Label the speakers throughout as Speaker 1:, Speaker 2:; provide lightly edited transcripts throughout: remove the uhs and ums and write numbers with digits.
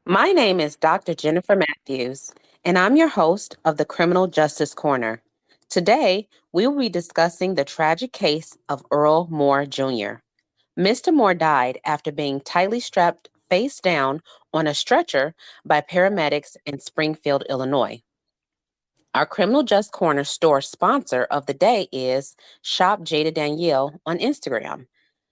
Speaker 1: My name is Dr. Jennifer Matthews, and I'm your host of the Criminal Justice Corner. Today, we will be discussing the tragic case of Earl Moore Jr. Mr. Moore died after being tightly strapped face down on a stretcher by paramedics in Springfield, Illinois. Our Criminal Justice Corner store sponsor of the day is Shop Jada Danielle on Instagram.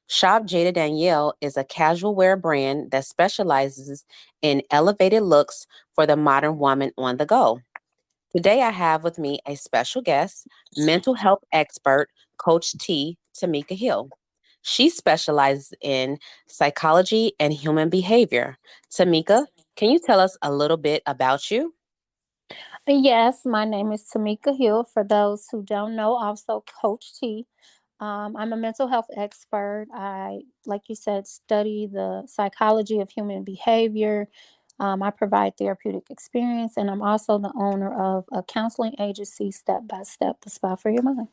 Speaker 1: Shop Jada Danielle is a casual wear brand that specializes in elevated looks for the modern woman on the go. Today, I have with me a special guest, mental health expert, Coach T, Tamika Hill. She specializes in psychology and human behavior. Tamika, can you tell us a little bit about you?
Speaker 2: Yes, my name is Tamika Hill. For those who don't know, also Coach T. I'm a mental health expert. Like you said, study the psychology of human behavior. I provide therapeutic experience, and I'm also the owner of a counseling agency, Step by Step, the Spa for Your Mind.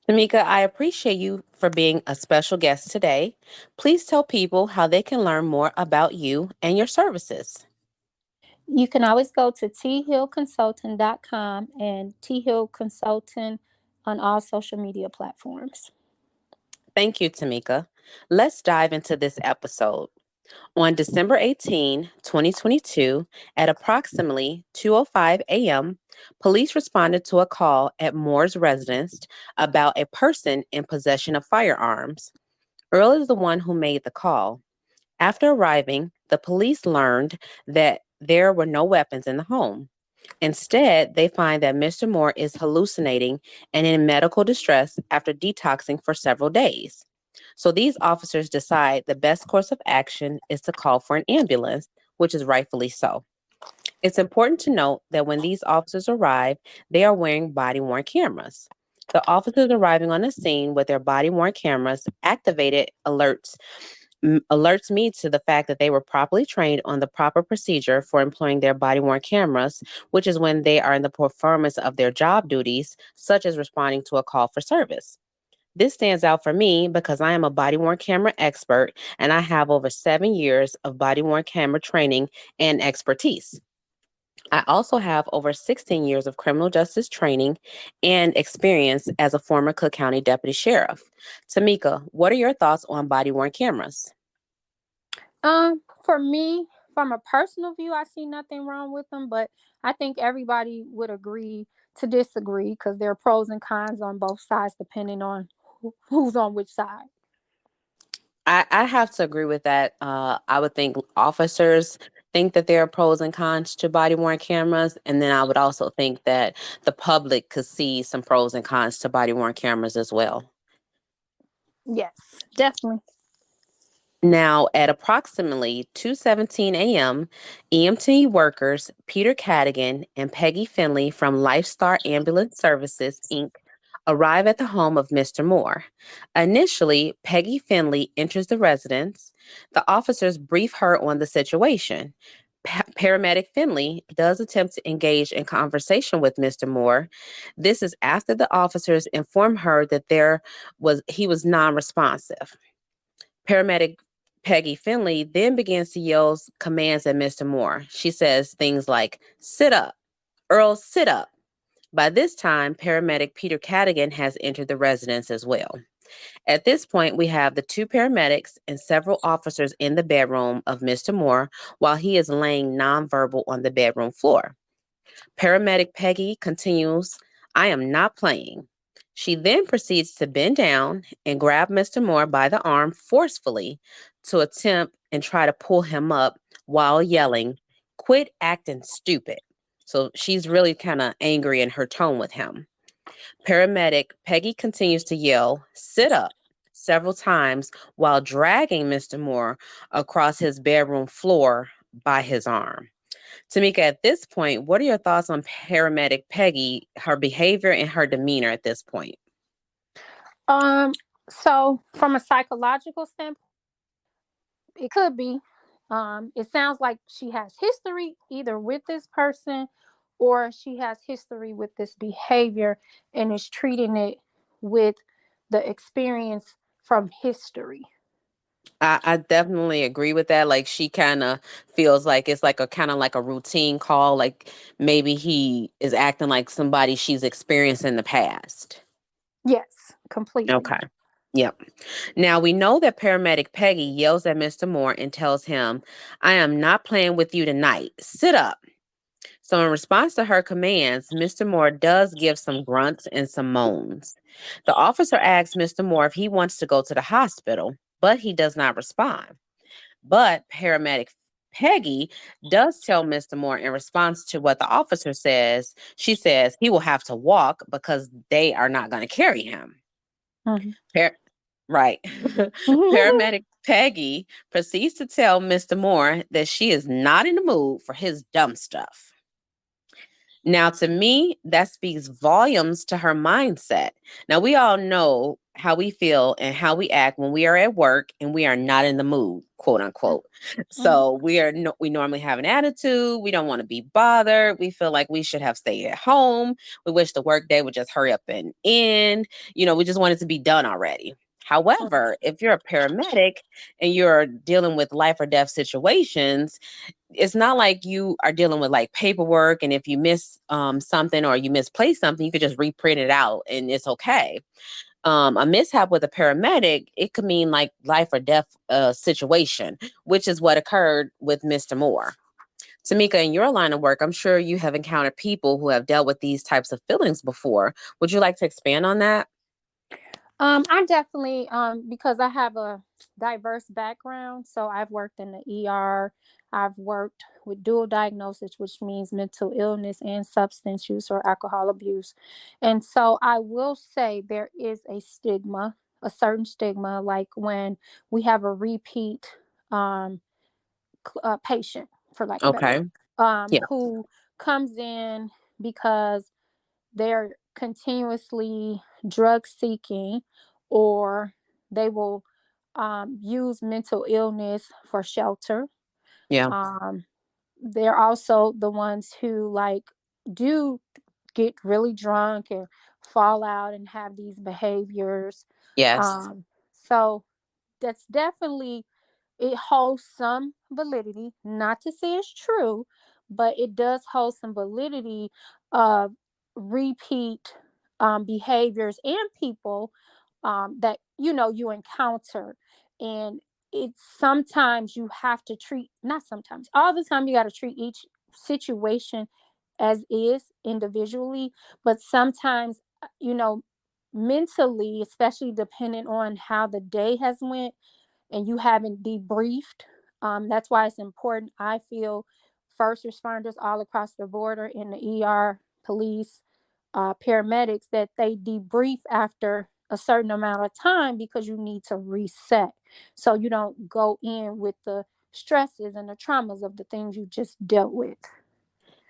Speaker 1: Tamika, I appreciate you for being a special guest today. Please tell people how they can learn more about you and your services.
Speaker 2: You can always go to thillconsultant.com and T Hill Consultant on all social media platforms.
Speaker 1: Thank you, Tamika. Let's dive into this episode. On December 18, 2022, at approximately 2:05 a.m., police responded to a call at Moore's residence about a person in possession of firearms. Earl is the one who made the call. After arriving, the police learned that there were no weapons in the home. Instead, they find that Mr. Moore is hallucinating and in medical distress after detoxing for several days. So these officers decide the best course of action is to call for an ambulance, which is rightfully so. It's important to note that when these officers arrive, they are wearing body worn cameras. The officers arriving on the scene with their body worn cameras activated alerts me to the fact that they were properly trained on the proper procedure for employing their body worn cameras, which is when they are in the performance of their job duties, such as responding to a call for service. This stands out for me because I am a body worn camera expert and I have over 7 years of body worn camera training and expertise. I also have over 16 years of criminal justice training and experience as a former Cook County deputy sheriff. Tamika, what are your thoughts on body worn cameras?
Speaker 2: For me, from a personal view, I see nothing wrong with them, but I think everybody would agree to disagree because there are pros and cons on both sides depending on who's on which side.
Speaker 1: I have to agree with that. I would think officers think that there are pros and cons to body worn cameras. And then I would also think that the public could see some pros and cons to body worn cameras as well.
Speaker 2: Yes, definitely.
Speaker 1: Now, at approximately 2:17 a.m., EMT workers Peter Cadigan and Peggy Finley from Lifestar Ambulance Services, Inc. arrive at the home of Mr. Moore. Initially, Peggy Finley enters the residence. The officers brief her on the situation. Paramedic Finley does attempt to engage in conversation with Mr. Moore. This is after the officers inform her that he was non-responsive. Paramedic Peggy Finley then begins to yell commands at Mr. Moore. She says things like, "Sit up, Earl, sit up." By this time, paramedic Peter Cadigan has entered the residence as well. At this point, we have the two paramedics and several officers in the bedroom of Mr. Moore while he is laying nonverbal on the bedroom floor. Paramedic Peggy continues, "I am not playing." She then proceeds to bend down and grab Mr. Moore by the arm forcefully to attempt and try to pull him up while yelling, "Quit acting stupid." So she's really kind of angry in her tone with him. Paramedic Peggy continues to yell, "Sit up," several times while dragging Mr. Moore across his bedroom floor by his arm. Tamika, at this point, what are your thoughts on paramedic Peggy, her behavior and her demeanor at this point?
Speaker 2: Um, so from a psychological standpoint, it could be. It sounds like she has history either with this person or she has history with this behavior and is treating it with the experience from history.
Speaker 1: I definitely agree with that. Like she kind of feels like it's like a kind of like a routine call. Like maybe he is acting like somebody she's experienced in the past.
Speaker 2: Yes, completely.
Speaker 1: Okay. Yep. Now we know that paramedic Peggy yells at Mr. Moore and tells him, I am not playing with you tonight. Sit up. So, in response to her commands, Mr. Moore does give some grunts and some moans. The officer asks Mr. Moore if he wants to go to the hospital, but he does not respond. But paramedic Peggy does tell Mr. Moore in response to what the officer says, she says he will have to walk because they are not going to carry him.
Speaker 2: Mhm.
Speaker 1: Par- right. Paramedic Peggy proceeds to tell Mr. Moore that she is not in the mood for his dumb stuff. Now, to me, that speaks volumes to her mindset. Now, we all know how we feel and how we act when we are at work and we are not in the mood, quote unquote.
Speaker 2: Mhm.
Speaker 1: So we normally have an attitude. We don't want to be bothered. We feel like we should have stayed at home. We wish the work day would just hurry up and end. We just want it to be done already. However, if you're a paramedic and you're dealing with life or death situations, it's not like you are dealing with like paperwork, and if you miss something or you misplace something, you could just reprint it out and it's okay. A mishap with a paramedic, it could mean like life or death situation, which is what occurred with Mr. Moore. Tamika, in your line of work, I'm sure you have encountered people who have dealt with these types of feelings before. Would you like to expand on that?
Speaker 2: I definitely, because I have a diverse background, so I've worked in the ER. I've worked with dual diagnosis, which means mental illness and substance use or alcohol abuse. And so I will say there is a stigma, a certain stigma, like when we have a repeat um, patient, for lack of better
Speaker 1: Okay.
Speaker 2: word,
Speaker 1: Yeah.
Speaker 2: who comes in because they're continuously drug seeking, or they will use mental illness for shelter.
Speaker 1: Yeah.
Speaker 2: um, they're also the ones who like do get really drunk and fall out and have these behaviors.
Speaker 1: Yes.
Speaker 2: So that's definitely, it holds some validity, not to say it's true, but it does hold some validity of repeat behaviors and people that you encounter. And it's sometimes you have to treat, not sometimes, all the time you got to treat each situation as is individually, but sometimes mentally, especially depending on how the day has went and you haven't debriefed. That's why it's important, I feel, first responders all across the border in the ER, police, paramedics, that they debrief after a certain amount of time, because you need to reset so you don't go in with the stresses and the traumas of the things you just dealt with.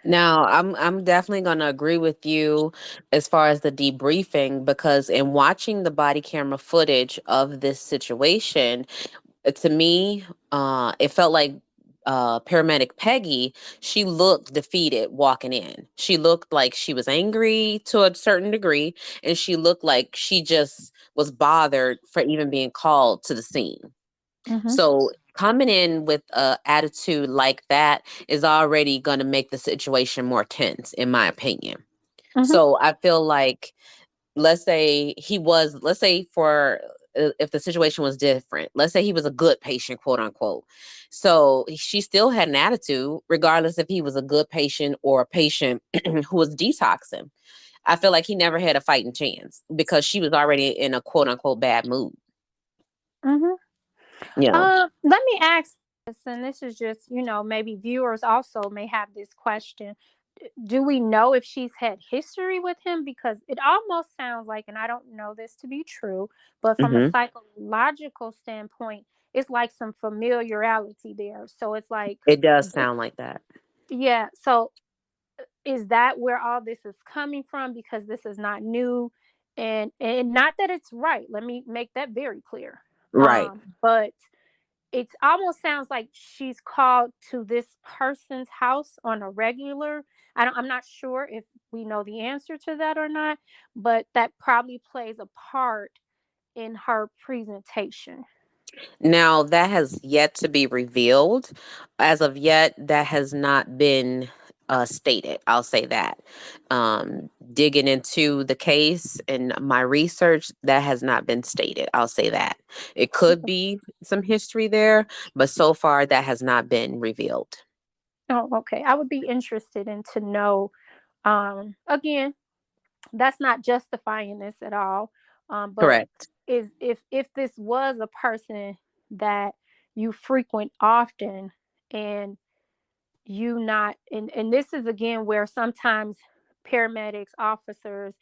Speaker 1: Now, I'm definitely going to agree with you as far as the debriefing, because in watching the body camera footage of this situation, to me, it felt like paramedic Peggy, she looked defeated walking in. She looked like she was angry to a certain degree, and she looked like she just was bothered for even being called to the scene.
Speaker 2: Mm-hmm.
Speaker 1: So coming in with a attitude like that is already going to make the situation more tense, in my opinion.
Speaker 2: Mm-hmm.
Speaker 1: So I feel like, let's say for if the situation was different, let's say he was a good patient, quote unquote. So she still had an attitude, regardless if he was a good patient or a patient who was detoxing. I feel like he never had a fighting chance because she was already in a quote unquote bad mood.
Speaker 2: Mm-hmm.
Speaker 1: Yeah.
Speaker 2: Let me ask this, and this is just, maybe viewers also may have this question. Do we know if she's had history with him? Because it almost sounds like, and I don't know this to be true, but from a
Speaker 1: Hmm.
Speaker 2: psychological standpoint, it's like some familiarity there. So it's like
Speaker 1: It does
Speaker 2: this,
Speaker 1: sound like that.
Speaker 2: yeah. So is that where all this is coming from? Because this is not new, and not that it's right. Let me make that very clear.
Speaker 1: Right.
Speaker 2: But it almost sounds like she's called to this person's house on a regular. I'm not sure if we know the answer to that or not, but that probably plays a part in her presentation.
Speaker 1: Now, that has yet to be revealed. As of yet, that has not been stated. I'll say that. Digging into the case and my research, that has not been stated. I'll say that. It could be some history there, but so far, that has not been revealed.
Speaker 2: Oh, okay. I would be interested in to know. Again, that's not justifying this at all. But
Speaker 1: Correct.
Speaker 2: is if this was a person that you frequent often, and you not and this is again where sometimes paramedics, officers,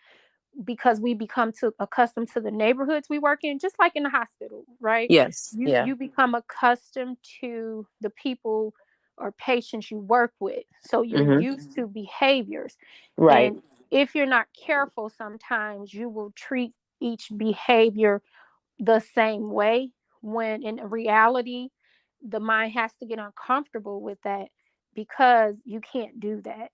Speaker 2: because we become too accustomed to the neighborhoods we work in, just like in the hospital, right?
Speaker 1: Yes.
Speaker 2: you
Speaker 1: Yeah.
Speaker 2: you become accustomed to the people or patients you work with, so you're
Speaker 1: Hmm.
Speaker 2: used to behaviors.
Speaker 1: Right.
Speaker 2: And if you're not careful, sometimes you will treat each behavior the same way, when in reality the mind has to get uncomfortable with that, because you can't do that.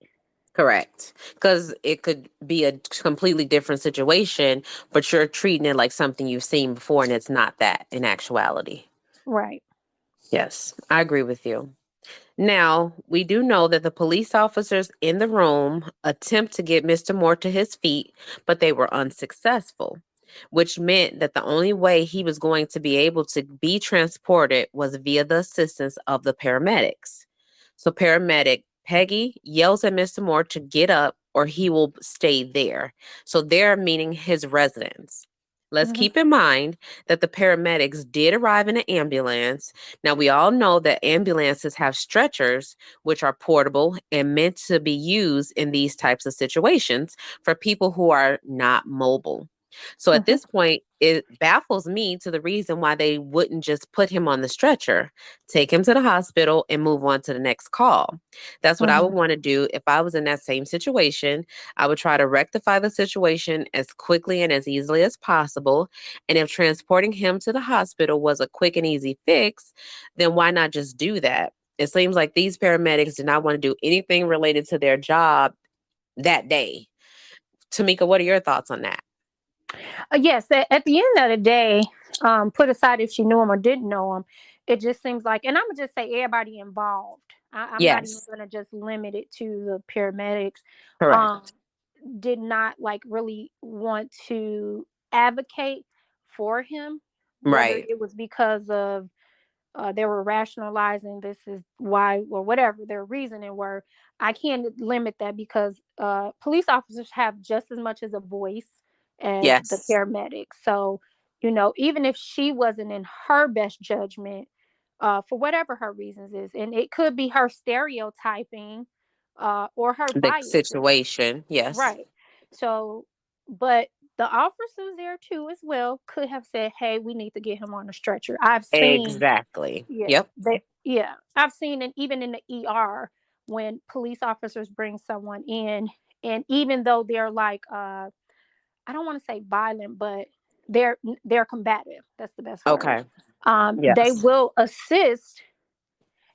Speaker 1: Correct. Because it could be a completely different situation, but you're treating it like something you've seen before, and it's not that in actuality.
Speaker 2: Right.
Speaker 1: Yes, I agree with you. Now, we do know that the police officers in the room attempt to get Mr. Moore to his feet, but they were unsuccessful, which meant that the only way he was going to be able to be transported was via the assistance of the paramedics. So, paramedic Peggy yells at Mr. Moore to get up or he will stay there. So, there meaning his residence. Let's
Speaker 2: Hmm.
Speaker 1: keep in mind that the paramedics did arrive in an ambulance. Now, we all know that ambulances have stretchers, which are portable and meant to be used in these types of situations for people who are not mobile. So at
Speaker 2: Hmm.
Speaker 1: this point, it baffles me to the reason why they wouldn't just put him on the stretcher, take him to the hospital, and move on to the next call. That's what I would
Speaker 2: Hmm.
Speaker 1: want to do if I was in that same situation. I would try to rectify the situation as quickly and as easily as possible. And if transporting him to the hospital was a quick and easy fix, then why not just do that? It seems like these paramedics did not want to do anything related to their job that day. Tamika, what are your thoughts on that?
Speaker 2: Yes, at the end of the day, put aside if she knew him or didn't know him, it just seems like, and I'm gonna just say everybody involved. I'm not even
Speaker 1: Yes,
Speaker 2: gonna just limit it to the paramedics. Um,
Speaker 1: correct.
Speaker 2: did not like really want to advocate for him, whether
Speaker 1: Right.
Speaker 2: it was because of they were rationalizing this is why, or whatever their reasoning were. I can't limit that, because police officers have just as much as a voice as the
Speaker 1: Yes.
Speaker 2: paramedics. So, even if she wasn't in her best judgment, for whatever her reasons is, and it could be her stereotyping, or her
Speaker 1: The
Speaker 2: biases.
Speaker 1: situation. Yes.
Speaker 2: Right. So, but the officers there too, as well, could have said, "Hey, we need to get him on a stretcher." I've seen,
Speaker 1: Exactly.
Speaker 2: yeah,
Speaker 1: Yep.
Speaker 2: I've seen it even in the ER, when police officers bring someone in, and even though they're like, I don't want to say violent, but they're combative. That's the best word.
Speaker 1: Okay.
Speaker 2: They
Speaker 1: Yes.
Speaker 2: will assist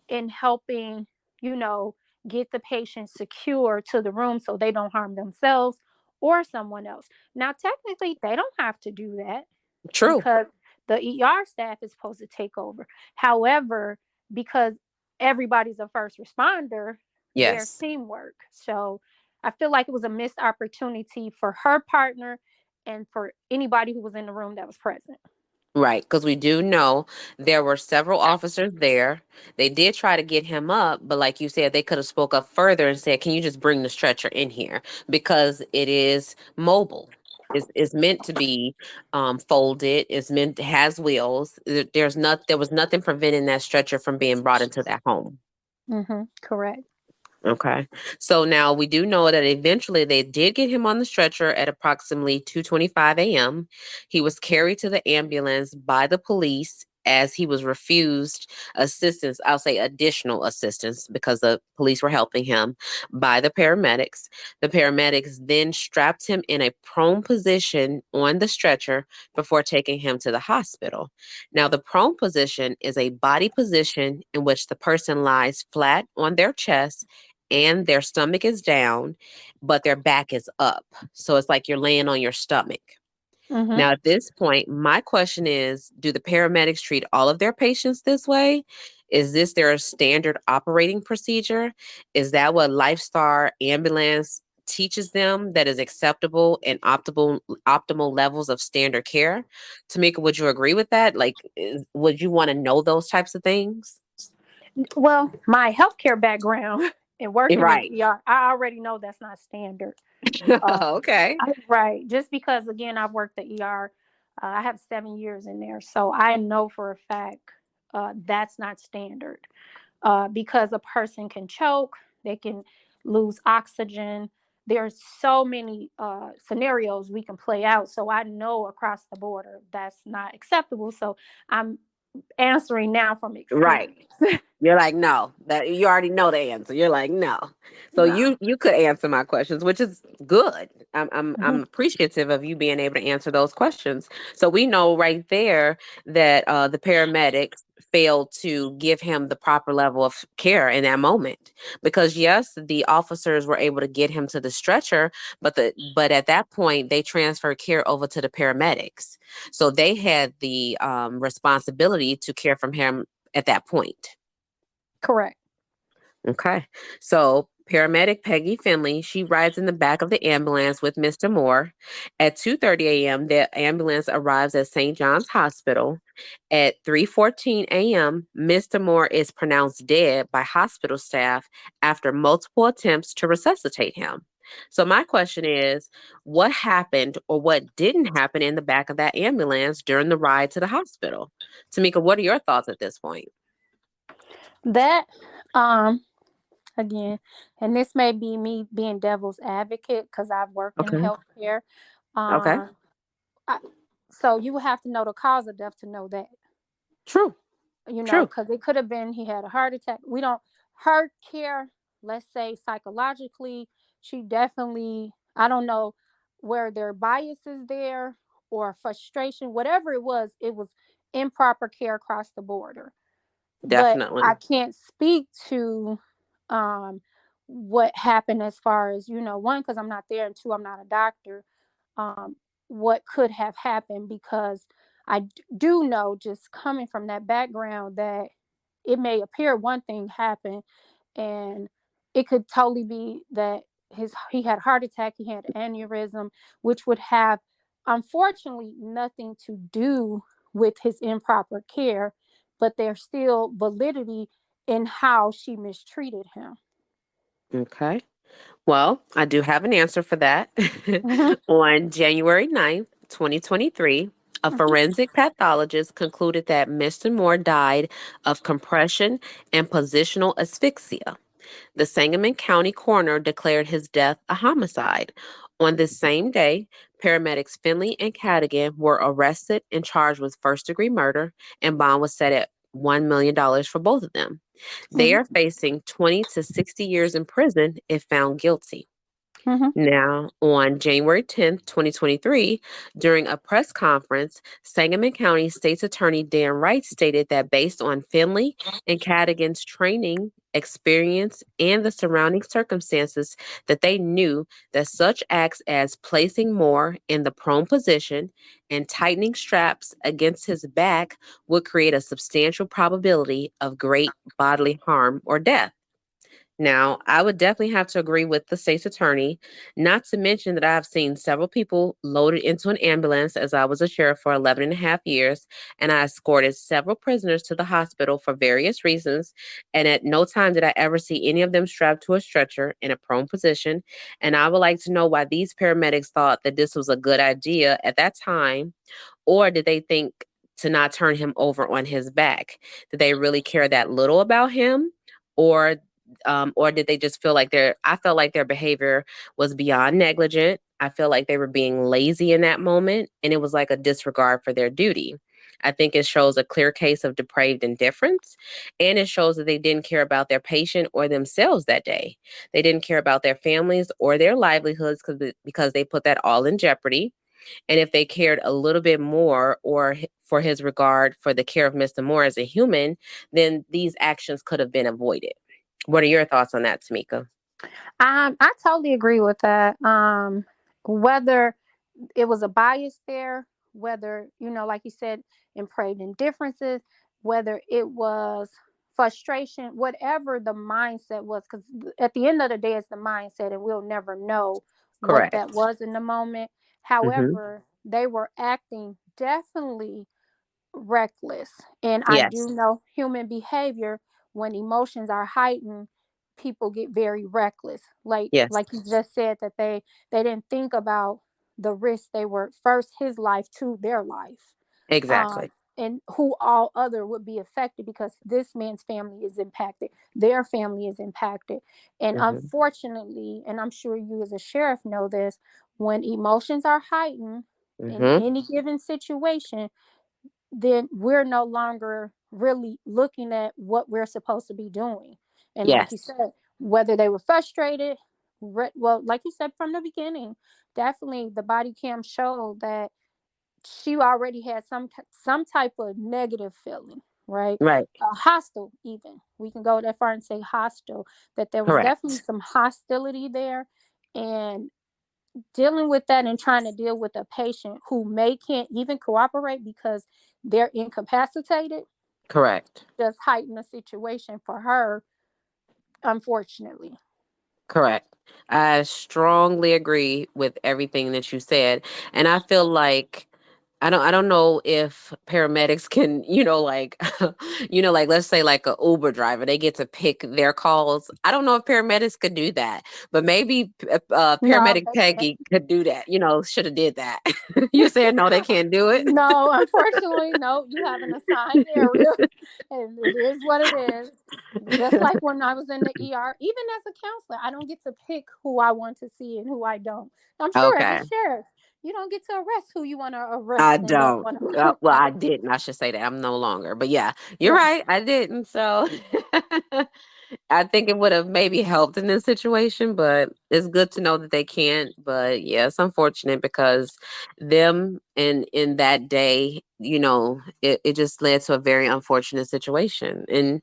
Speaker 2: in helping, you know, get the patient secure to the room so they don't harm themselves or someone else. Now, technically, they don't have to do that,
Speaker 1: True.
Speaker 2: because the ER staff is supposed to take over. However, because everybody's a first responder, there's
Speaker 1: Yes.
Speaker 2: teamwork. So I feel like it was a missed opportunity for her partner and for anybody who was in the room that was present.
Speaker 1: Right, because we do know there were several officers there. They did try to get him up, but like you said, they could have spoke up further and said, "Can you just bring the stretcher in here?" Because it is mobile. It's meant to be folded. It's meant to has wheels. There was nothing preventing that stretcher from being brought into that home.
Speaker 2: Correct.
Speaker 1: Okay. So now we do know that eventually they did get him on the stretcher at approximately 2:25 a.m. He was carried to the ambulance by the police as he was refused assistance, I'll say additional assistance because the police were helping him by the paramedics. The paramedics then strapped him in a prone position on the stretcher before taking him to the hospital. Now, the prone position is a body position in which the person lies flat on their chest and their stomach is down, but their back is up. So it's like you're laying on your stomach.
Speaker 2: Mhm.
Speaker 1: Now, at this point, my question is, do the paramedics treat all of their patients this way? Is this their standard operating procedure? Is that what Lifestar Ambulance teaches them that is acceptable and optimal levels of standard care? Tamika, would you agree with that? Would you want to know those types of things?
Speaker 2: Well, my healthcare background and working in
Speaker 1: Right.
Speaker 2: the ER, I already know that's not standard. Uh,
Speaker 1: Okay.
Speaker 2: right. Just because, again, I've worked the ER, I have 7 years in there. So I know for a fact that's not standard because a person can choke, they can lose oxygen. There's so many scenarios we can play out. So I know across the border that's not acceptable. So I'm answering now from
Speaker 1: Right.
Speaker 2: experience.
Speaker 1: You're like, no, that you already know the answer. You're like, no. So
Speaker 2: No.
Speaker 1: you could answer my questions, which is good. I'm
Speaker 2: Mhm.
Speaker 1: appreciative of you being able to answer those questions. So we know right there that the paramedics failed to give him the proper level of care in that moment. Because yes, the officers were able to get him to the stretcher, but at that point they transferred care over to the paramedics. So they had the responsibility to care for him at that point.
Speaker 2: Correct.
Speaker 1: Okay. So paramedic Peggy Finley, she rides in the back of the ambulance with Mr. Moore. At 2:30 a.m., the ambulance arrives at St. John's Hospital. At 3:14 a.m., Mr. Moore is pronounced dead by hospital staff after multiple attempts to resuscitate him. So my question is, what happened or what didn't happen in the back of that ambulance during the ride to the hospital? Tamika, what are your thoughts at this point?
Speaker 2: That again, and this may be me being devil's advocate because I've worked in
Speaker 1: Okay.
Speaker 2: healthcare.
Speaker 1: Okay.
Speaker 2: Um, I, so you would have to know the cause of death to know that,
Speaker 1: True. True.
Speaker 2: because it could have been he had a heart attack. We don't her care. Let's say psychologically, she definitely. I don't know where their bias is there or frustration, whatever it was improper care across the border. But I
Speaker 1: Definitely.
Speaker 2: can't speak to um what happened as far as, one, because I'm not there, and two, I'm not a doctor. um what could have happened, because do know, just coming from that background, that it may appear one thing happened, and it could totally be that he had a heart attack, he had aneurysm, which would have unfortunately nothing to do with his improper care, but there's still validity in how she mistreated him.
Speaker 1: Okay. Well, I do have an answer for that.
Speaker 2: Hmm.
Speaker 1: On January 9th, 2023, a
Speaker 2: Hmm.
Speaker 1: forensic pathologist concluded that Mr. Moore died of compression and positional asphyxia. The Sangamon County coroner declared his death a homicide. On this same day, paramedics Finley and Cadigan were arrested and charged with first-degree murder, and bond was set at $1 million for both of them. They are
Speaker 2: Hmm.
Speaker 1: facing 20 to 60 years in prison if found guilty.
Speaker 2: Hmm.
Speaker 1: Now, on January 10th, 2023, during a press conference, Sangamon County State's Attorney Dan Wright stated that based on Finley and Cadigan's training, experience, and the surrounding circumstances, that they knew that such acts as placing Moore in the prone position and tightening straps against his back would create a substantial probability of great bodily harm or death. Now, I would definitely have to agree with the state's attorney, not to mention that I've seen several people loaded into an ambulance as I was a sheriff for 11 and a half years, and I escorted several prisoners to the hospital for various reasons. And at no time did I ever see any of them strapped to a stretcher in a prone position. And I would like to know why these paramedics thought that this was a good idea at that time, or did they think to not turn him over on his back? Did they really care that little about him? Or or did they just feel like I felt like their behavior was beyond negligent. I feel like they were being lazy in that moment, and it was like a disregard for their duty. I think it shows a clear case of depraved indifference, and it shows that they didn't care about their patient or themselves that day. They didn't care about their families or their livelihoods because they put that all in jeopardy. And if they cared a little bit more for his regard for the care of Mr. Moore as a human, then these actions could have been avoided. What are your thoughts on that, Tamika?
Speaker 2: I totally agree with that. Whether it was a bias there, whether, like you said, in indifferences, whether it was frustration, whatever the mindset was, because at the end of the day, it's the mindset, and we'll never know what that
Speaker 1: Correct.
Speaker 2: was in the moment.
Speaker 1: Hmm.
Speaker 2: However, they were acting definitely reckless. And I do
Speaker 1: Yes.
Speaker 2: know human behavior, when emotions are heightened, people get very reckless.
Speaker 1: Yes.
Speaker 2: Like you just said, that they didn't think about the risk. They were first his life to their life.
Speaker 1: Exactly.
Speaker 2: And who all other would be affected, because this man's family is impacted, their family is impacted. And
Speaker 1: Hmm.
Speaker 2: unfortunately, and I'm sure you as a sheriff know this, when emotions are heightened in
Speaker 1: Hmm.
Speaker 2: any given situation, then we're no longer really looking at what we're supposed to be doing. And like you
Speaker 1: Yes.
Speaker 2: said, whether they were frustrated, well, like you said from the beginning, definitely the body cam showed that she already had some type of negative feeling, right?
Speaker 1: Right.
Speaker 2: Hostile, even we can go that far and say hostile. That there was definitely
Speaker 1: Correct.
Speaker 2: some hostility there, and dealing with that and trying to deal with a patient who may can't even cooperate because they're incapacitated
Speaker 1: Correct.
Speaker 2: just heighten the situation for her, unfortunately.
Speaker 1: Correct. I strongly agree with everything that you said. And I feel like I don't know if paramedics can, like like let's say like a Uber driver, they get to pick their calls. I don't know if paramedics could do that, but maybe
Speaker 2: No,
Speaker 1: paramedic
Speaker 2: they can't.
Speaker 1: Peggy could do that. Should have did that. You said no, they can't do it.
Speaker 2: No, unfortunately, no. You have an assigned area, and it is what it is. Just like when I was in the ER, even as a counselor, I don't get to pick who I want to see and who I don't. I'm sure as a
Speaker 1: Okay.
Speaker 2: sheriff, you don't get to arrest who you want to
Speaker 1: I
Speaker 2: arrest and don't
Speaker 1: don't.
Speaker 2: want to.
Speaker 1: Well, I didn't. I should say that. I'm no longer. But yeah, you're
Speaker 2: Yeah.
Speaker 1: right. I didn't. So I think it would have maybe helped in this situation, but it's good to know that they can't. But yeah, it's unfortunate because them in that day, it just led to a very unfortunate situation. And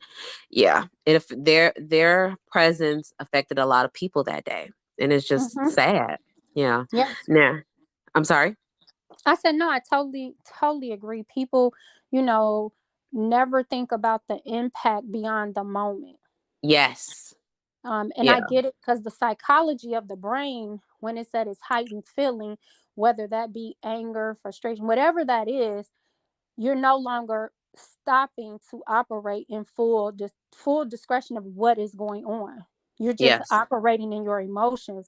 Speaker 1: yeah, if their presence affected a lot of people that day. And it's just
Speaker 2: Hmm.
Speaker 1: sad. Yeah.
Speaker 2: Yes.
Speaker 1: Now, I'm sorry.
Speaker 2: I said, no, I totally agree. People, you know, never think about the impact beyond the moment.
Speaker 1: Yes.
Speaker 2: And I
Speaker 1: Yeah.
Speaker 2: get it, because the psychology of the brain, when it's at its heightened feeling, whether that be anger, frustration, whatever that is, you're no longer stopping to operate in full discretion of what is going on. You're just
Speaker 1: Yes.
Speaker 2: operating in your emotions,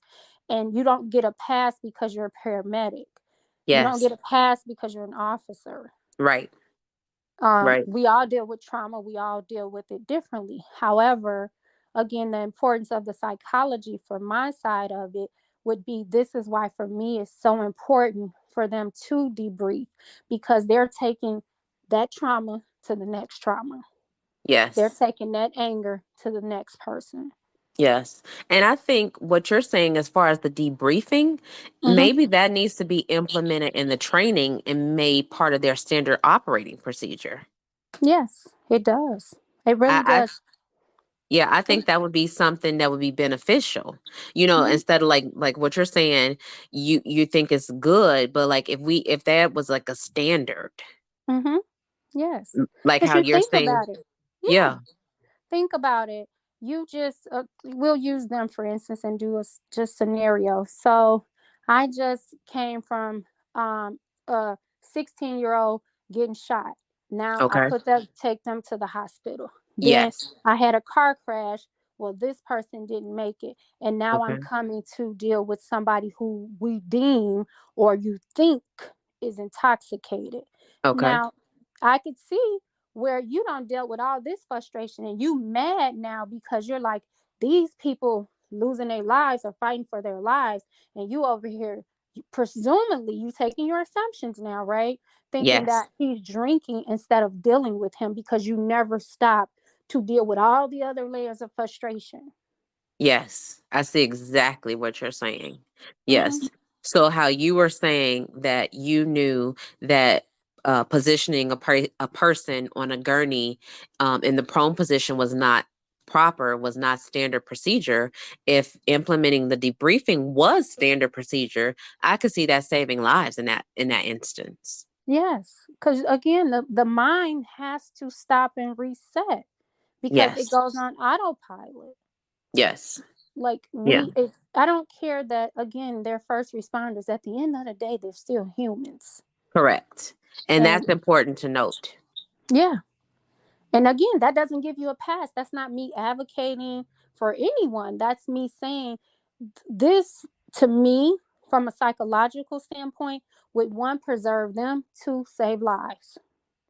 Speaker 2: and you don't get a pass because you're a paramedic. You don't
Speaker 1: Yes.
Speaker 2: get a pass because you're an officer.
Speaker 1: Right. Right.
Speaker 2: We all deal with trauma, we all deal with it differently. However, again, the importance of the psychology for my side of it would be, this is why for me it's so important for them to debrief, because they're taking that trauma to the next trauma. They're
Speaker 1: Yes.
Speaker 2: taking that anger to the next person.
Speaker 1: Yes. And I think what you're saying as far as the debriefing,
Speaker 2: Hmm.
Speaker 1: maybe that needs to be implemented in the training and made part of their standard operating procedure.
Speaker 2: Yes, it does. It really
Speaker 1: I
Speaker 2: does.
Speaker 1: yeah, I think that would be something that would be beneficial.
Speaker 2: Hmm.
Speaker 1: Instead of like what you're saying, you think it's good, but like if that was like a standard,
Speaker 2: Hmm. Yes,
Speaker 1: like
Speaker 2: because
Speaker 1: how
Speaker 2: you
Speaker 1: you're
Speaker 2: think
Speaker 1: saying,
Speaker 2: about it. Yeah.
Speaker 1: yeah,
Speaker 2: Think about it. You just we'll use them for instance and do a just scenario. So I just came from a 16-year-old getting shot. Now I
Speaker 1: okay.
Speaker 2: take them to the hospital. Then
Speaker 1: Yes.
Speaker 2: I had a car crash. Well, this person didn't make it, and now I'm
Speaker 1: Okay.
Speaker 2: coming to deal with somebody who we deem or you think is intoxicated.
Speaker 1: Okay.
Speaker 2: Now I could see where you don't deal with all this frustration and you mad now because you're like, these people losing their lives or fighting for their lives, and you over here, presumably you taking your assumptions now, right, thinking
Speaker 1: Yes.
Speaker 2: that he's drinking instead of dealing with him, because you never stop to deal with all the other layers of frustration.
Speaker 1: Yes, I see exactly what you're saying.
Speaker 2: Hmm.
Speaker 1: Yes. So how you were saying that you knew that positioning a person on a gurney in the prone position was not proper was not standard procedure, if implementing the debriefing was standard procedure, I could see that saving lives in that instance.
Speaker 2: Yes, because again, the mind has to stop and reset because it
Speaker 1: Yes.
Speaker 2: goes on autopilot.
Speaker 1: Yes.
Speaker 2: Like
Speaker 1: Yeah.
Speaker 2: I don't care that again they're first responders. At the end of the day, they're still humans.
Speaker 1: Correct. And
Speaker 2: And
Speaker 1: that's important to note.
Speaker 2: yeah, and again, that doesn't give you a pass. That's not me advocating for anyone. That's me saying this to me from a psychological standpoint would one preserve them, two save lives.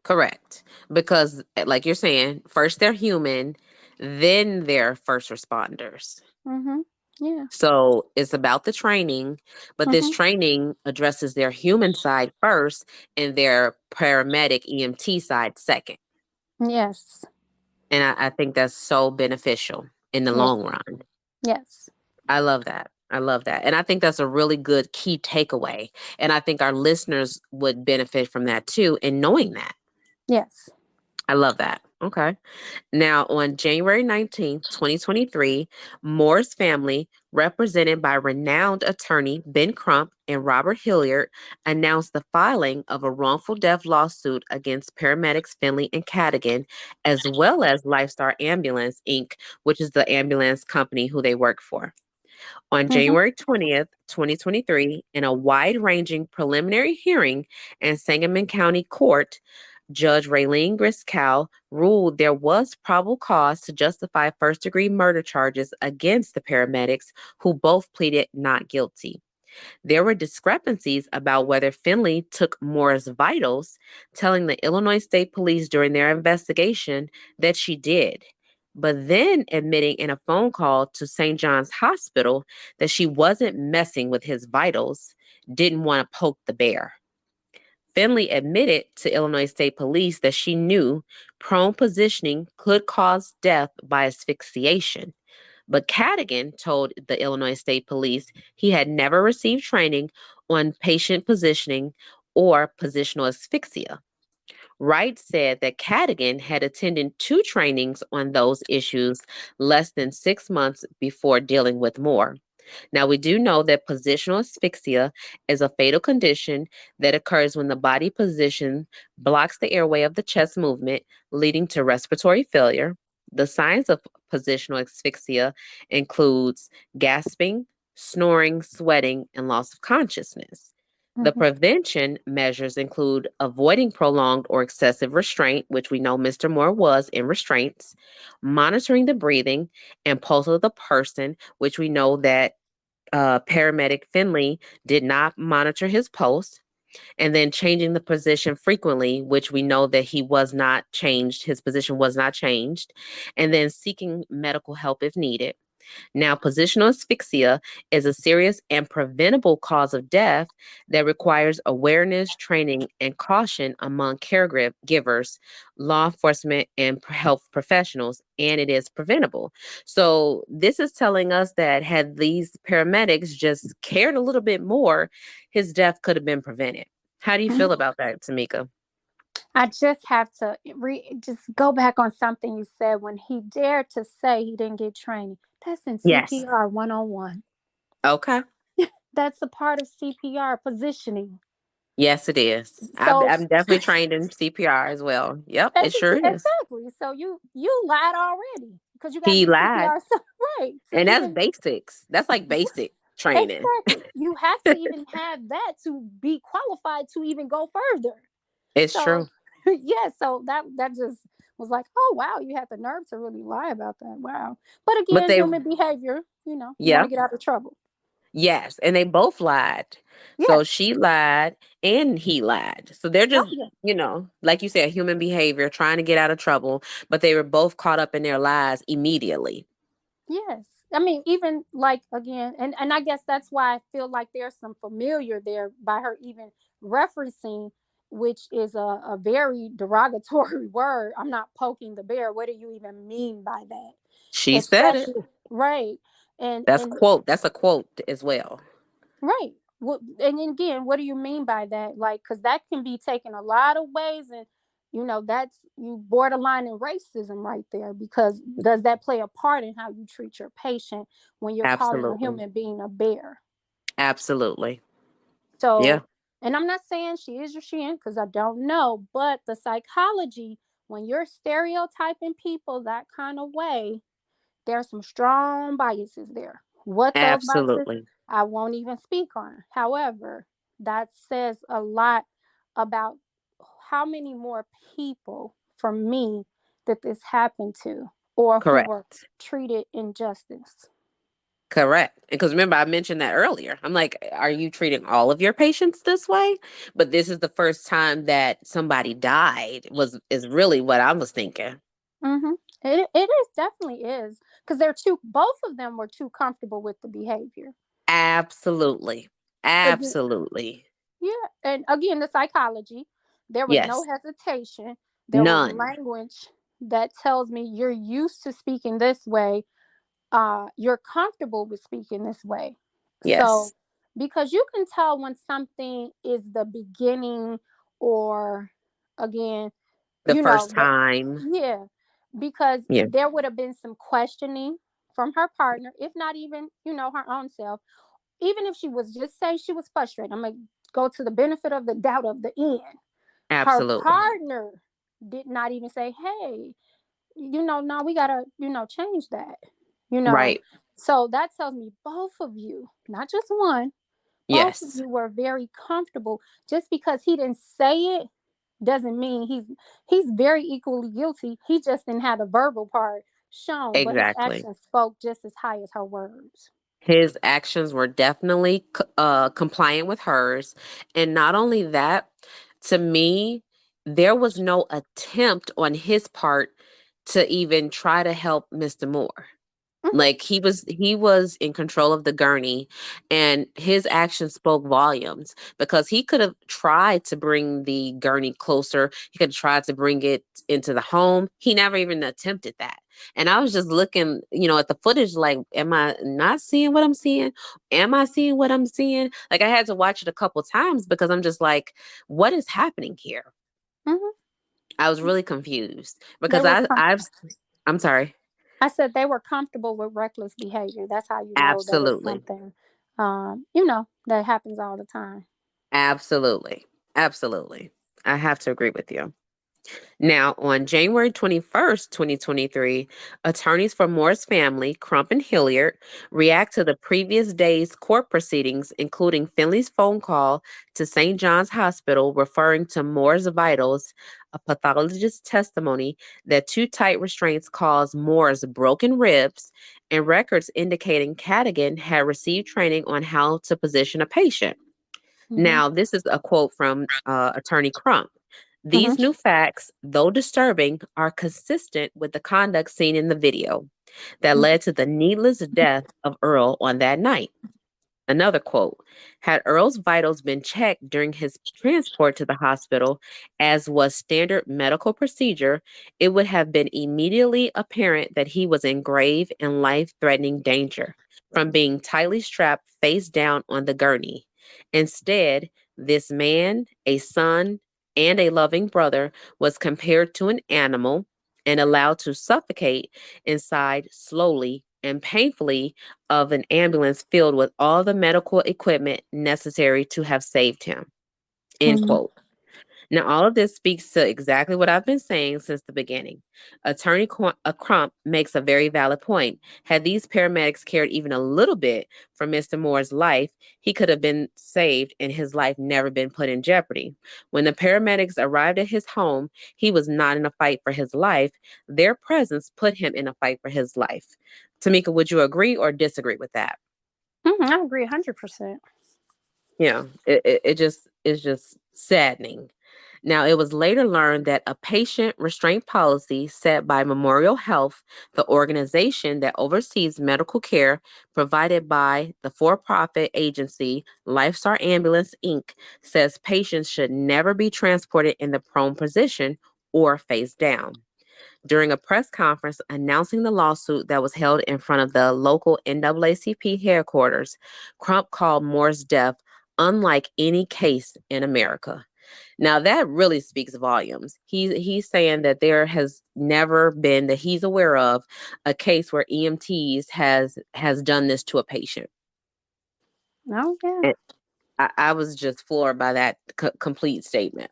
Speaker 1: Correct. Because, like you're saying, first they're human, then they're first responders.
Speaker 2: Mhm. Yeah.
Speaker 1: So it's about the training, but this
Speaker 2: Mhm.
Speaker 1: training addresses their human side first and their paramedic EMT side second.
Speaker 2: Yes.
Speaker 1: And I think that's so beneficial in the
Speaker 2: Yeah.
Speaker 1: long run.
Speaker 2: Yes.
Speaker 1: I love that. I love that. And I think that's a really good key takeaway. And I think our listeners would benefit from that too, in knowing that.
Speaker 2: Yes.
Speaker 1: I love that. Okay. Now, on January 19th, 2023, Moore's family, represented by renowned attorney Ben Crump and Robert Hilliard, announced the filing of a wrongful death lawsuit against paramedics Finley and Cadigan, as well as Lifestar Ambulance Inc., which is the ambulance company who they work for. On
Speaker 2: Mhm.
Speaker 1: January 20th, 2023, in a wide ranging preliminary hearing in Sangamon County Court, Judge Raylene Griscow ruled there was probable cause to justify first-degree murder charges against the paramedics, who both pleaded not guilty. There were discrepancies about whether Finley took Moore's vitals, telling the Illinois State Police during their investigation that she did, but then admitting in a phone call to St. John's Hospital that she wasn't messing with his vitals, didn't want to poke the bear. Finley admitted to Illinois State Police that she knew prone positioning could cause death by asphyxiation. But Cadigan told the Illinois State Police he had never received training on patient positioning or positional asphyxia. Wright said that Cadigan had attended two trainings on those issues less than 6 months before dealing with Moore. Now, we do know that positional asphyxia is a fatal condition that occurs when the body position blocks the airway of the chest movement, leading to respiratory failure. The signs of positional asphyxia includes gasping, snoring, sweating, and loss of consciousness. The
Speaker 2: Mhm.
Speaker 1: prevention measures include avoiding prolonged or excessive restraint, which we know Mr. Moore was in restraints, monitoring the breathing and pulse of the person, which we know that paramedic Finley did not monitor his pulse, and then changing the position frequently, which we know that he was not changed, his position was not changed, and then seeking medical help if needed. Now, positional asphyxia is a serious and preventable cause of death that requires awareness, training, and caution among caregivers, law enforcement, and health professionals, and it is preventable. So, this is telling us that had these paramedics just cared a little bit more, his death could have been prevented. How do you feel about that, Tamika?
Speaker 2: I just have to just go back on something you said when he dared to say he didn't get training. That's in
Speaker 1: Yes.
Speaker 2: CPR 101.
Speaker 1: Okay.
Speaker 2: That's a part of CPR positioning.
Speaker 1: Yes, it is.
Speaker 2: So
Speaker 1: I'm definitely trained in CPR as well. Yep, it sure is.
Speaker 2: exactly. So you lied already because you got
Speaker 1: He
Speaker 2: the
Speaker 1: lied.
Speaker 2: CPR so right to
Speaker 1: And that's
Speaker 2: even
Speaker 1: basics. That's like basic training.
Speaker 2: exactly. You have to even have that to be qualified to even go further.
Speaker 1: It's
Speaker 2: So
Speaker 1: true.
Speaker 2: yeah, so that just was like, oh wow, you had the nerve to really lie about that. Wow. But
Speaker 1: But
Speaker 2: again,
Speaker 1: they,
Speaker 2: human behavior, you want
Speaker 1: yeah,
Speaker 2: to get out of trouble.
Speaker 1: yes. And they both lied. So
Speaker 2: Yes.
Speaker 1: she lied and he lied. So they're
Speaker 2: Oh
Speaker 1: just,
Speaker 2: yeah.
Speaker 1: like you said, human behavior, trying to get out of trouble, but they were both caught up in their lies immediately.
Speaker 2: Yes. I mean, even like again, and I guess that's why I feel like there's some familiar there by her even referencing, which is a very derogatory word. I'm not poking the bear. What do you even mean by that?
Speaker 1: She said it.
Speaker 2: Especially right. And
Speaker 1: That's
Speaker 2: and
Speaker 1: quote. That's a quote as well.
Speaker 2: right. What and then again, what do you mean by that? Like, because that can be taken a lot of ways, and That's you borderline in racism right there, because does that play a part in how you treat your patient when you're calling a
Speaker 1: Absolutely.
Speaker 2: human being a bear?
Speaker 1: Absolutely. Yeah.
Speaker 2: So, and I'm not saying she is or she ain't, because I don't know, but the psychology, when you're stereotyping people that kind of way, there's some strong biases there. What those biases,
Speaker 1: Absolutely.
Speaker 2: I won't even speak on. However, that says a lot about how many more people, for me, that this happened to, or who were
Speaker 1: Correct.
Speaker 2: treated injustice.
Speaker 1: Correct. Because remember, I mentioned that earlier. I'm like, are you treating all of your patients this way? But this is the first time that somebody died, was is really what I was thinking.
Speaker 2: Mm-hmm. It is definitely is, because they're too. Both of them were too comfortable with the behavior.
Speaker 1: Absolutely.
Speaker 2: Again,
Speaker 1: Absolutely.
Speaker 2: yeah, and again, the psychology. There was no
Speaker 1: Yes.
Speaker 2: hesitation. There was
Speaker 1: None.
Speaker 2: language that tells me you're used to speaking this way. You're comfortable with speaking this way. So,
Speaker 1: Yes.
Speaker 2: because you can tell when something is the beginning, or again,
Speaker 1: The first
Speaker 2: the
Speaker 1: time.
Speaker 2: yeah, because
Speaker 1: Yeah.
Speaker 2: there would have been some questioning from her partner, if not even, her own self. Even if she was just say she was frustrated, I'm gonna go to the benefit of the doubt of the end. Her
Speaker 1: Absolutely.
Speaker 2: partner did not even say, "Hey, no, we gotta, change that." You know,
Speaker 1: Right.
Speaker 2: so that tells me both of you, not just one, both of
Speaker 1: Yes.
Speaker 2: you were very comfortable. Just because he didn't say it doesn't mean he's very equally guilty. He just didn't have the verbal part shown, but his
Speaker 1: Exactly.
Speaker 2: actions spoke just as high as her words.
Speaker 1: His actions were definitely compliant with hers. And not only that, to me, there was no attempt on his part to even try to help Mr. Moore.
Speaker 2: Hmm.
Speaker 1: Like he was in control of the gurney, and his actions spoke volumes, because he could have tried to bring the gurney closer. He could have tried to bring it into the home. He never even attempted that. And I was just looking, at the footage like, am I not seeing what I'm seeing? Am I seeing what I'm seeing? Like I had to watch it a couple times because I'm just like, what is happening here?
Speaker 2: Hmm.
Speaker 1: I was really confused
Speaker 2: They
Speaker 1: because
Speaker 2: were
Speaker 1: I'm sorry.
Speaker 2: I said they were comfortable with reckless behavior. That's how you know that it's
Speaker 1: Absolutely.
Speaker 2: something, that happens all the time.
Speaker 1: Absolutely. Absolutely. I have to agree with you. Now, on January 21st, 2023, attorneys for Moore's family, Crump and Hilliard, react to the previous day's court proceedings, including Finley's phone call to St. John's Hospital referring to Moore's vitals, a pathologist's testimony that too tight restraints caused Moore's broken ribs, and records indicating Cadigan had received training on how to position a patient.
Speaker 2: Hmm.
Speaker 1: Now, this is a quote from Attorney Crump.
Speaker 2: Hmm.
Speaker 1: These new facts, though disturbing, are consistent with the conduct seen in the video that led to the needless death of Earl on that night. Another quote: had Earl's vitals been checked during his transport to the hospital, as was standard medical procedure, it would have been immediately apparent that he was in grave and life threatening danger from being tightly strapped face down on the gurney. Instead, this man, a son, and a loving brother, was compared to an animal and allowed to suffocate inside slowly and painfully of an ambulance filled with all the medical equipment necessary to have saved him. End
Speaker 2: Hmm.
Speaker 1: quote. Now, all of this speaks to exactly what I've been saying since the beginning. Attorney Crump makes a very valid point. Had these paramedics cared even a little bit for Mr. Moore's life, he could have been saved and his life never been put in jeopardy. When the paramedics arrived at his home, he was not in a fight for his life. Their presence put him in a fight for his life. Tamika, would you agree or disagree with that?
Speaker 2: I agree 100%.
Speaker 1: It just is just saddening. Now, it was later learned that a patient restraint policy set by Memorial Health, the organization that oversees medical care provided by the for profit agency Lifestar Ambulance Inc., says patients should never be transported in the prone position or face down. During a press conference announcing the lawsuit that was held in front of the local NAACP headquarters, Crump called Moore's death unlike any case in America. Now that really speaks volumes. He's saying that there has never been that he's aware of a case where EMTs has done this to a patient.
Speaker 2: Oh yeah.
Speaker 1: And I was just floored by that complete statement.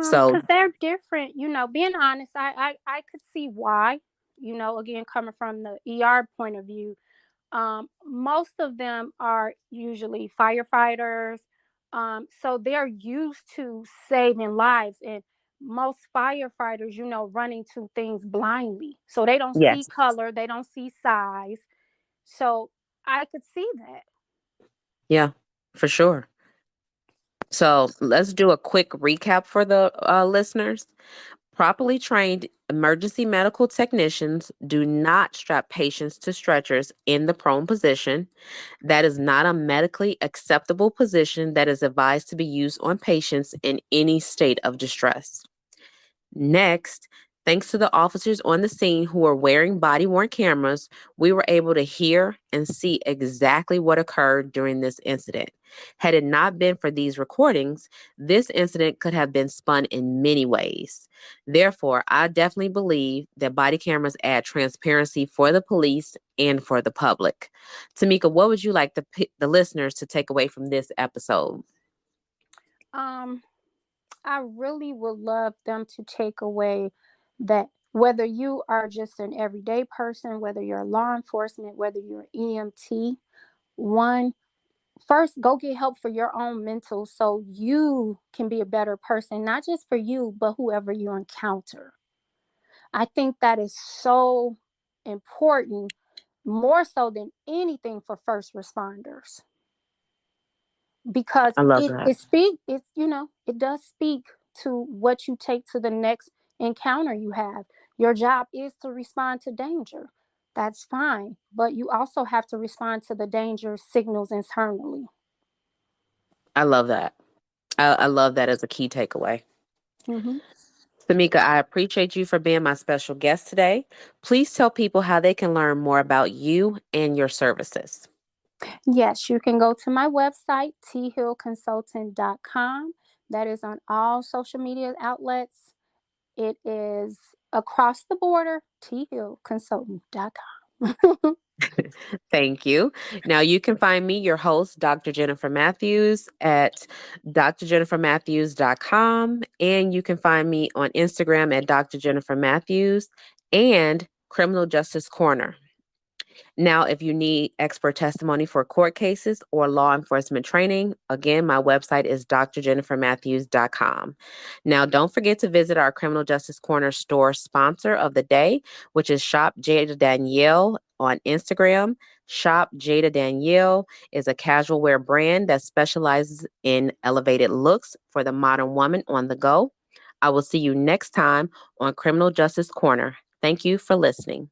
Speaker 1: So
Speaker 2: Because they're different. Being honest, I could see why. Again, coming from the ER point of view, most of them are usually firefighters, so they're used to saving lives, and most firefighters, run into things blindly, so they don't see
Speaker 1: yes,
Speaker 2: color, they don't see size. So I could see that.
Speaker 1: yeah, for sure. So let's do a quick recap for the listeners. Properly trained emergency medical technicians do not strap patients to stretchers in the prone position. That is not a medically acceptable position that is advised to be used on patients in any state of distress. Next, thanks to the officers on the scene who were wearing body worn cameras, we were able to hear and see exactly what occurred during this incident. Had it not been for these recordings, this incident could have been spun in many ways. Therefore, I definitely believe that body cameras add transparency for the police and for the public. Tamika, what would you like the listeners to take away from this episode?
Speaker 2: um I really would love them to take away that whether you are just an everyday person, whether you're law enforcement, whether you're EMT, one, first go get help for your own mental so you can be a better person, not just for you, but whoever you encounter. I think that is so important, more so than anything for first responders, because
Speaker 1: I love
Speaker 2: it
Speaker 1: that.
Speaker 2: it speak it's it does speak to what you take to the next encounter you have. Your job is to respond to danger. That's fine, but you also have to respond to the danger signals internally.
Speaker 1: I love that. I love that as a key takeaway.
Speaker 2: Hmm.
Speaker 1: Tamika, I appreciate you for being my special guest today. Please tell people how they can learn more about you and your services.
Speaker 2: Yes, you can go to my website, thillconsultant.com. That is on all social media outlets. It is across the border, thillconsultant.com.
Speaker 1: Thank you. Now you can find me, your host, Dr. Jennifer Matthews, at drjennifermatthews.com. And you can find me on Instagram at Dr. Jennifer Matthews and Criminal Justice Corner. Now, if you need expert testimony for court cases or law enforcement training, again, my website is drjennifermatthews.com. Now, don't forget to visit our Criminal Justice Corner store sponsor of the day, which is Shop Jada Danielle on Instagram. Shop Jada Danielle is a casual wear brand that specializes in elevated looks for the modern woman on the go. I will see you next time on Criminal Justice Corner. Thank you for listening.